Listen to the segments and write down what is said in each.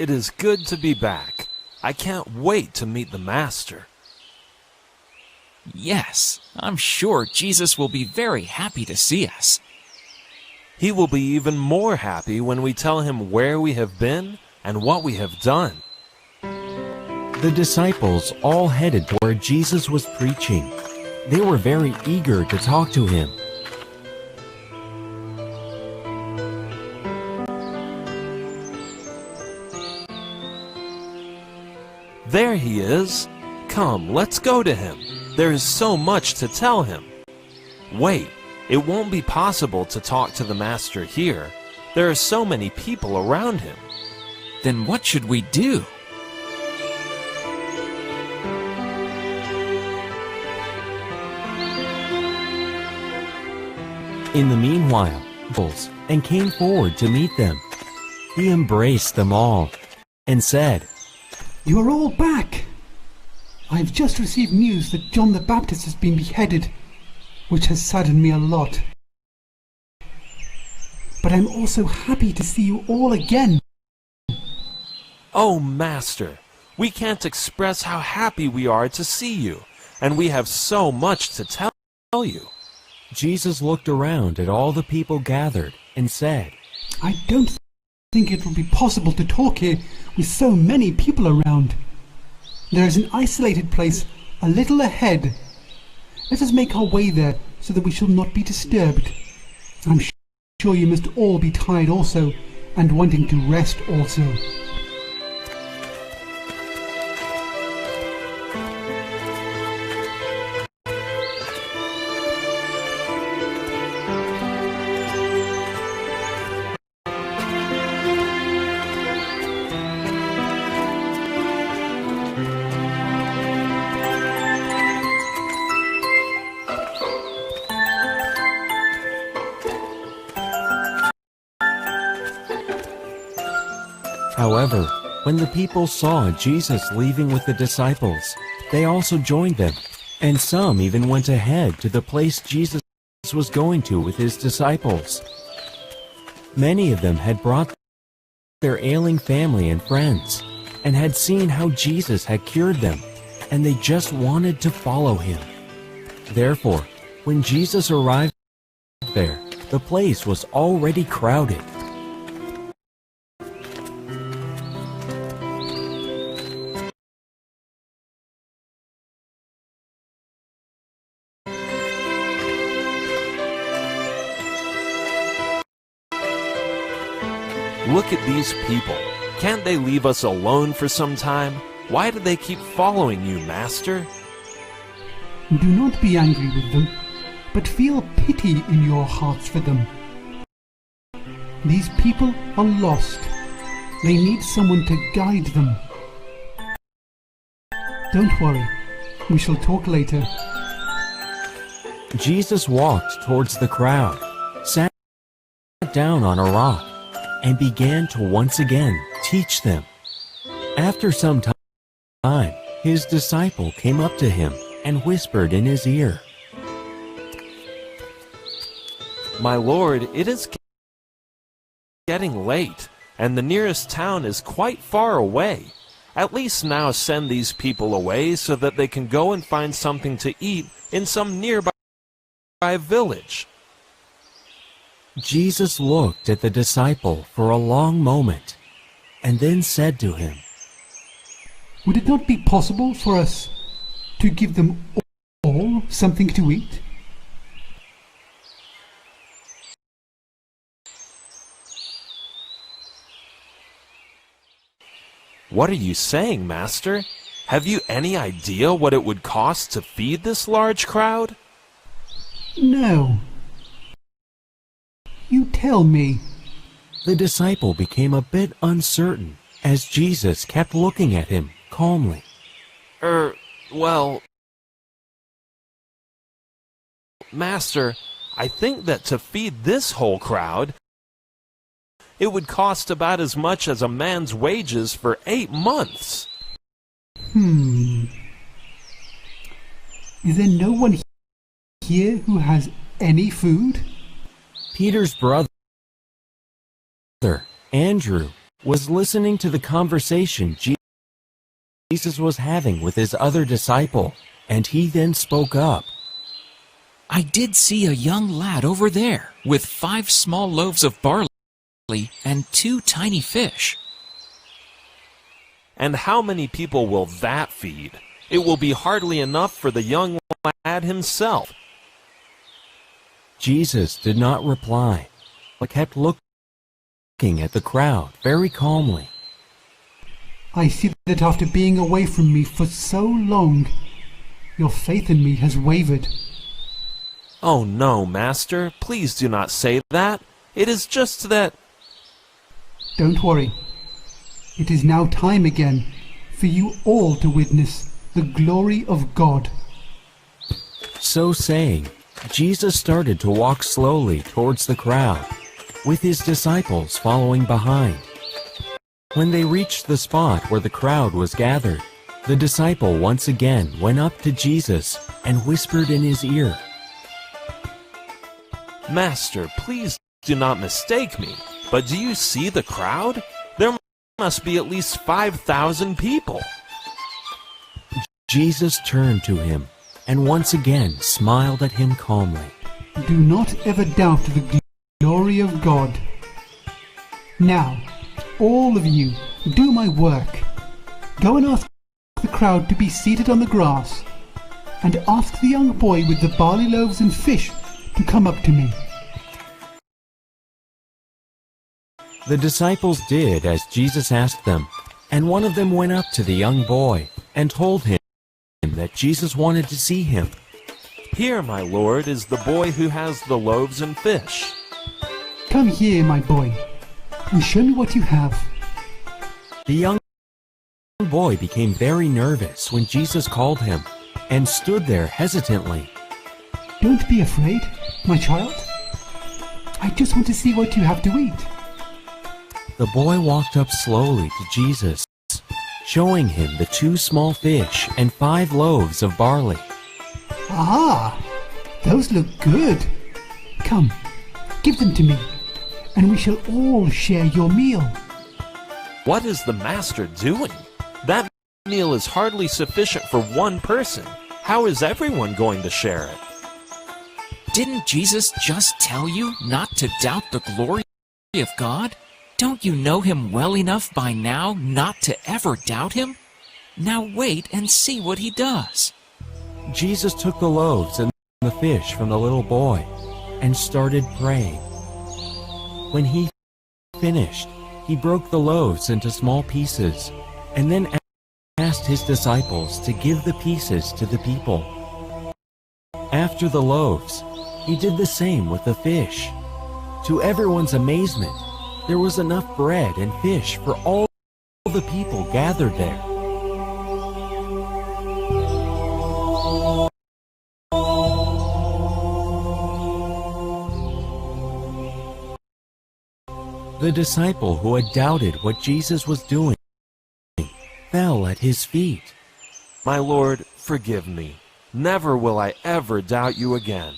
it is good to be back. I can't wait to meet the Master. Yes, I'm sure Jesus will be very happy to see us. He will be even more happy when we tell him where we have been and what we have done. The disciples all headed to where Jesus was preaching. They were very eager to talk to him. There he is. Come, let's go to him. There is so much to tell him. Wait, it won't be possible to talk to the Master here. There are so many people around him. Then what should we do? In the meanwhile, and came forward to meet them. He embraced them all and said, "You are all back! I have just received news that John the Baptist has been beheaded, which has saddened me a lot. But I'm also happy to see you all again." Oh, Master, we can't express how happy we are to see you, and we have so much to tell you. Jesus looked around at all the people gathered and said, "I don't think it will be possible to talk here with so many people around. There is an isolated place a little ahead. Let us make our way there so that we shall not be disturbed. I'm sure you must all be tired also, and wanting to rest also." However, when the people saw Jesus leaving with the disciples, they also joined them, and some even went ahead to the place Jesus was going to with his disciples. Many of them had brought their ailing family and friends, and had seen how Jesus had cured them, and they just wanted to follow him. Therefore, when Jesus arrived there, the place was already crowded. Look at these people. Can't they leave us alone for some time? Why do they keep following you, Master? Do not be angry with them, but feel pity in your hearts for them. These people are lost. They need someone to guide them. Don't worry, we shall talk later. Jesus walked towards the crowd, sat down on a rock, and began to once again teach them. After some time, his disciple came up to him and whispered in his ear, My Lord, it is getting late, and the nearest town is quite far away. At least now send these people away so that they can go and find something to eat in some nearby village. Jesus looked at the disciple for a long moment, and then said to him, Would it not be possible for us to give them all something to eat? What are you saying, Master? Have you any idea what it would cost to feed this large crowd? No. You tell me. The disciple became a bit uncertain as Jesus kept looking at him calmly. Well, Master, I think that to feed this whole crowd, it would cost about as much as a man's wages for 8 months. Is there no one here who has any food? Peter's brother, Andrew, was listening to the conversation Jesus was having with his other disciple, and he then spoke up. I did see a young lad over there with 5 small loaves of barley and 2 tiny fish. And how many people will that feed? It will be hardly enough for the young lad himself. Jesus did not reply, but kept looking at the crowd very calmly. I see that after being away from me for so long, your faith in me has wavered. Oh no, Master, please do not say that. It is just that... Don't worry. It is now time again for you all to witness the glory of God. So saying, Jesus started to walk slowly towards the crowd, with his disciples following behind. When they reached the spot where the crowd was gathered, the disciple once again went up to Jesus and whispered in his ear, Master, please do not mistake me, but do you see the crowd? There must be at least 5,000 people. Jesus turned to him and once again smiled at him calmly. Do not ever doubt the glory of God. Now, all of you, do my work. Go and ask the crowd to be seated on the grass, and ask the young boy with the barley loaves and fish to come up to me. The disciples did as Jesus asked them, and one of them went up to the young boy and told him that Jesus wanted to see him. Here, my Lord, is the boy who has the loaves and fish. Come here, my boy, and show me what you have. The young boy became very nervous when Jesus called him and stood there hesitantly. Don't be afraid, my child. I just want to see what you have to eat. The boy walked up slowly to Jesus, showing him the 2 small fish and 5 loaves of barley. Ah, those look good. Come, give them to me, and we shall all share your meal. What is the Master doing? That meal is hardly sufficient for one person. How is everyone going to share it? Didn't Jesus just tell you not to doubt the glory of God? Don't you know him well enough by now not to ever doubt him? Now wait and see what he does. Jesus took the loaves and the fish from the little boy and started praying. When he finished, he broke the loaves into small pieces and then asked his disciples to give the pieces to the people. After the loaves, he did the same with the fish. To everyone's amazement, there was enough bread and fish for all the people gathered there. The disciple who had doubted what Jesus was doing fell at his feet. My Lord, forgive me. Never will I ever doubt you again.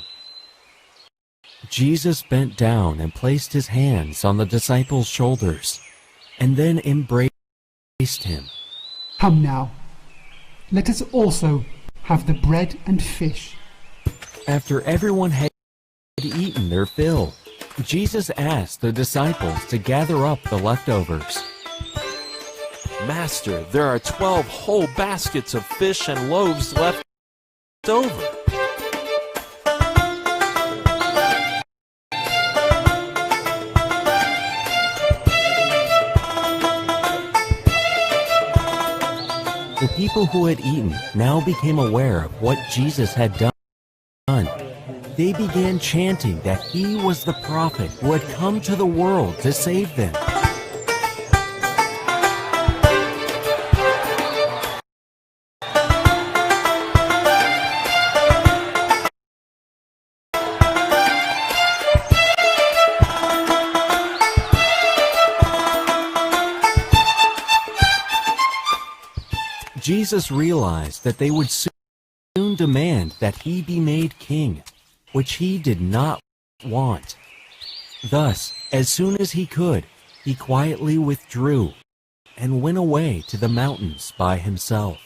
Jesus bent down and placed his hands on the disciple's shoulders, and then embraced him. Come now, let us also have the bread and fish. After everyone had eaten their fill, Jesus asked the disciples to gather up the leftovers. Master, there are 12 whole baskets of fish and loaves left over. The people who had eaten now became aware of what Jesus had done. They began chanting that he was the prophet who had come to the world to save them. Jesus realized that they would soon demand that he be made king, which he did not want. Thus, as soon as he could, he quietly withdrew and went away to the mountains by himself.